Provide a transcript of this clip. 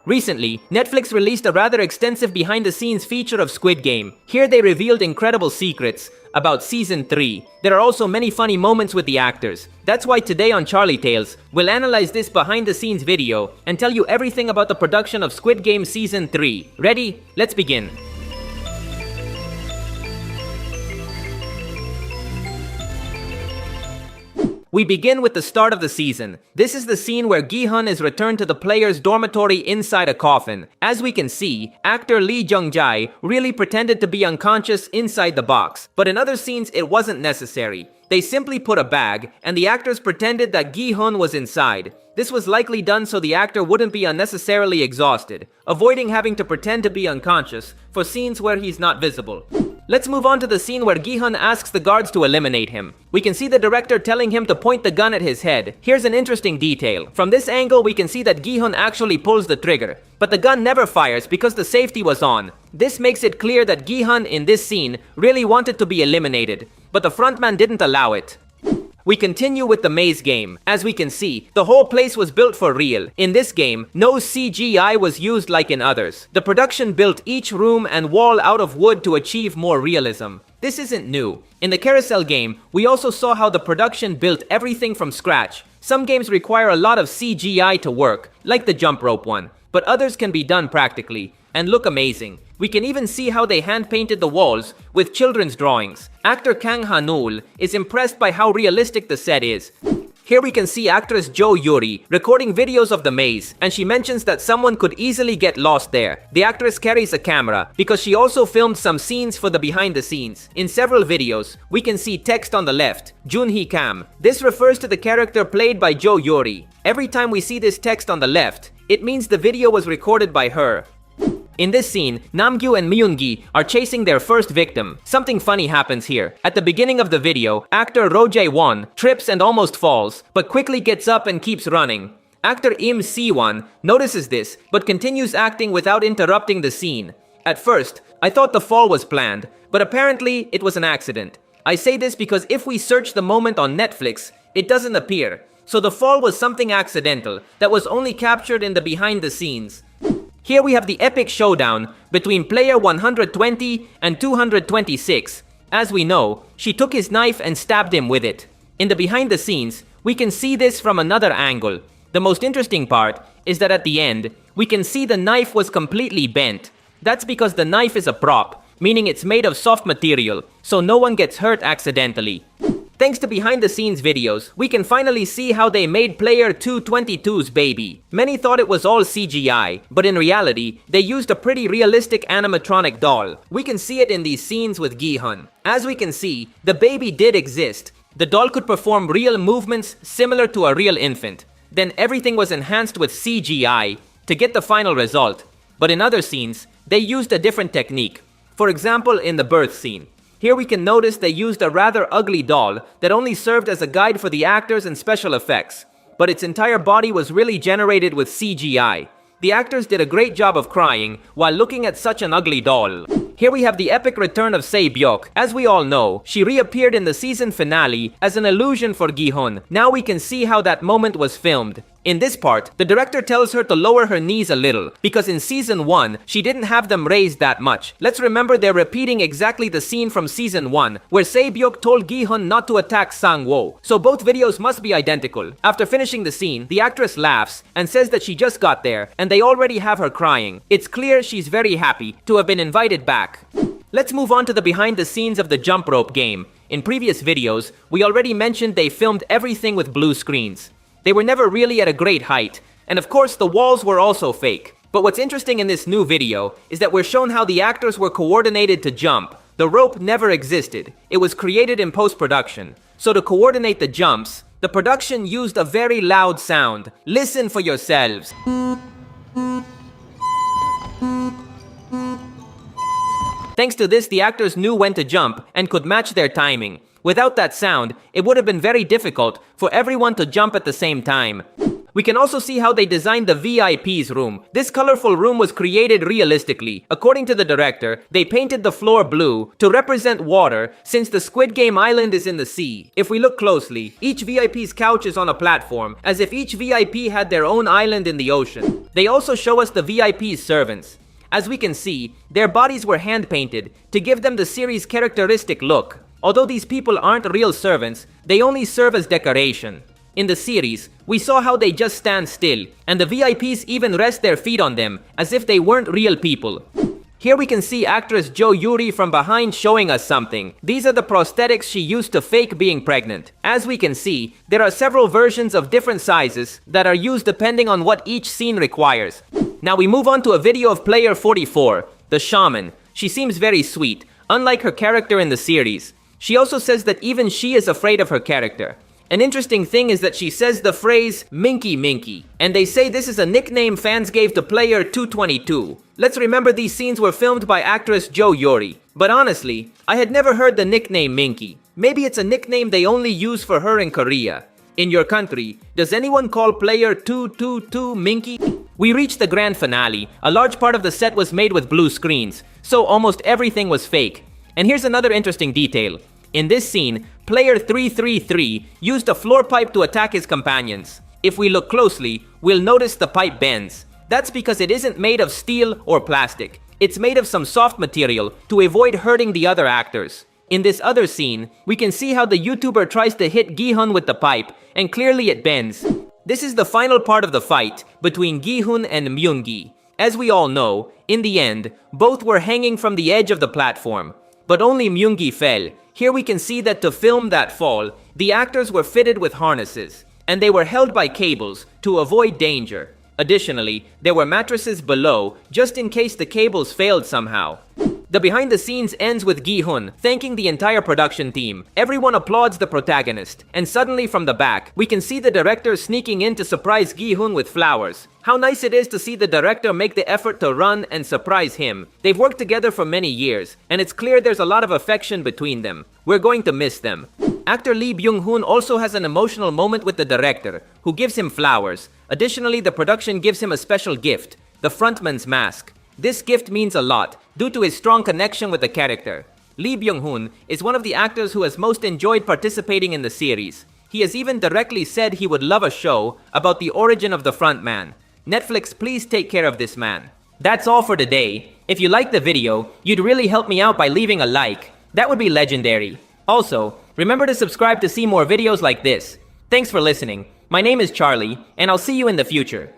Recently, Netflix released a rather extensive behind-the-scenes feature of Squid Game. Here they revealed incredible secrets about Season 3. There are also many funny moments with the actors. That's why today on Charlietales, we'll analyze this behind-the-scenes video and tell you everything about the production of Squid Game Season 3. Ready? Let's begin. We begin with the start of the season. This is the scene where Gi-hun is returned to the player's dormitory inside a coffin. As we can see, actor Lee Jung-jae really pretended to be unconscious inside the box. But in other scenes, it wasn't necessary. They simply put a bag, and the actors pretended that Gi-hun was inside. This was likely done so the actor wouldn't be unnecessarily exhausted, avoiding having to pretend to be unconscious for scenes where he's not visible. Let's move on to the scene where Gi-hun asks the guards to eliminate him. We can see the director telling him to point the gun at his head. Here's an interesting detail. From this angle, we can see that Gi-hun actually pulls the trigger, but the gun never fires because the safety was on. This makes it clear that Gi-hun in this scene really wanted to be eliminated, but the frontman didn't allow it. We continue with the maze game. As we can see, the whole place was built for real. In this game, no CGI was used like in others. The production built each room and wall out of wood to achieve more realism. This isn't new. In the carousel game, we also saw how the production built everything from scratch. Some games require a lot of CGI to work, like the jump rope one, but others can be done practically and look amazing. We can even see how they hand-painted the walls with children's drawings. Actor Kang Ha-neul is impressed by how realistic the set is. Here we can see actress Jo Yuri recording videos of the maze, and she mentions that someone could easily get lost there. The actress carries a camera because she also filmed some scenes for the behind the scenes. In several videos, we can see text on the left, Junhee Kam. This refers to the character played by Jo Yuri. Every time we see this text on the left, it means the video was recorded by her. In this scene, Namgyu and Myung-gi are chasing their first victim. Something funny happens here. At the beginning of the video, actor Roh Jae-won trips and almost falls, but quickly gets up and keeps running. Actor Im Si-won notices this, but continues acting without interrupting the scene. At first, I thought the fall was planned, but apparently it was an accident. I say this because if we search the moment on Netflix, it doesn't appear. So the fall was something accidental that was only captured in the behind the scenes. Here we have the epic showdown between player 120 and 226. As we know, she took his knife and stabbed him with it. In the behind the scenes, we can see this from another angle. The most interesting part is that at the end, we can see the knife was completely bent. That's because the knife is a prop, meaning it's made of soft material, so no one gets hurt accidentally. Thanks to behind-the-scenes videos, we can finally see how they made player 222's baby. Many thought it was all CGI, but in reality, they used a pretty realistic animatronic doll. We can see it in these scenes with Gi-hun. As we can see, the baby did exist. The doll could perform real movements similar to a real infant. Then everything was enhanced with CGI to get the final result. But in other scenes, they used a different technique. For example, in the birth scene. Here we can notice they used a rather ugly doll that only served as a guide for the actors and special effects, but its entire body was really generated with CGI. The actors did a great job of crying while looking at such an ugly doll. Here we have the epic return of Se-byuk. As we all know, she reappeared in the season finale as an illusion for Gi-hun. Now we can see how that moment was filmed. In this part, the director tells her to lower her knees a little, because in season 1, she didn't have them raised that much. Let's remember they're repeating exactly the scene from season 1, where Se-byuk told Gi-hun not to attack Sang-woo. So both videos must be identical. After finishing the scene, the actress laughs and says that she just got there, and they already have her crying. It's clear she's very happy to have been invited back. Let's move on to the behind the scenes of the jump rope game. In previous videos, we already mentioned they filmed everything with blue screens. They were never really at a great height, and of course the walls were also fake. But what's interesting in this new video is that we're shown how the actors were coordinated to jump. The rope never existed. It was created in post-production. So to coordinate the jumps, the production used a very loud sound. Listen for yourselves. Thanks to this, the actors knew when to jump and could match their timing. Without that sound, it would have been very difficult for everyone to jump at the same time. We can also see how they designed the VIP's room. This colorful room was created realistically. According to the director, they painted the floor blue to represent water since the Squid Game island is in the sea. If we look closely, each VIP's couch is on a platform, as if each VIP had their own island in the ocean. They also show us the VIP's servants. As we can see, their bodies were hand-painted to give them the series' characteristic look. Although these people aren't real servants, they only serve as decoration. In the series, we saw how they just stand still, and the VIPs even rest their feet on them, as if they weren't real people. Here we can see actress Jo Yuri from behind showing us something. These are the prosthetics she used to fake being pregnant. As we can see, there are several versions of different sizes that are used depending on what each scene requires. Now we move on to a video of player 44, the shaman. She seems very sweet, unlike her character in the series. She also says that even she is afraid of her character. An interesting thing is that she says the phrase Minky Minky, and they say this is a nickname fans gave to player 222. Let's remember these scenes were filmed by actress Jo Yuri. But honestly, I had never heard the nickname Minky. Maybe it's a nickname they only use for her in Korea. In your country, does anyone call player 222 Minky? We reached the grand finale. A large part of the set was made with blue screens, so almost everything was fake. And here's another interesting detail. In this scene, player 333 used a floor pipe to attack his companions. If we look closely, we'll notice the pipe bends. That's because it isn't made of steel or plastic. It's made of some soft material to avoid hurting the other actors. In this other scene, we can see how the YouTuber tries to hit Gi-hun with the pipe, and clearly it bends. This is the final part of the fight between Gi-hun and Myung-gi. As we all know, in the end, both were hanging from the edge of the platform. But only Myung-gi fell. Here we can see that to film that fall, the actors were fitted with harnesses, and they were held by cables to avoid danger. Additionally, there were mattresses below, just in case the cables failed somehow. The behind the scenes ends with Gi-hun thanking the entire production team. Everyone applauds the protagonist, and suddenly from the back, we can see the director sneaking in to surprise Gi-hun with flowers. How nice it is to see the director make the effort to run and surprise him. They've worked together for many years, and it's clear there's a lot of affection between them. We're going to miss them. Actor Lee Byung-hun also has an emotional moment with the director, who gives him flowers. Additionally, the production gives him a special gift, the frontman's mask. This gift means a lot, due to his strong connection with the character. Lee Byung-hun is one of the actors who has most enjoyed participating in the series. He has even directly said he would love a show about the origin of the frontman. Netflix, please take care of this man. That's all for today. If you liked the video, you'd really help me out by leaving a like. That would be legendary. Also, remember to subscribe to see more videos like this. Thanks for listening. My name is Charlie, and I'll see you in the future.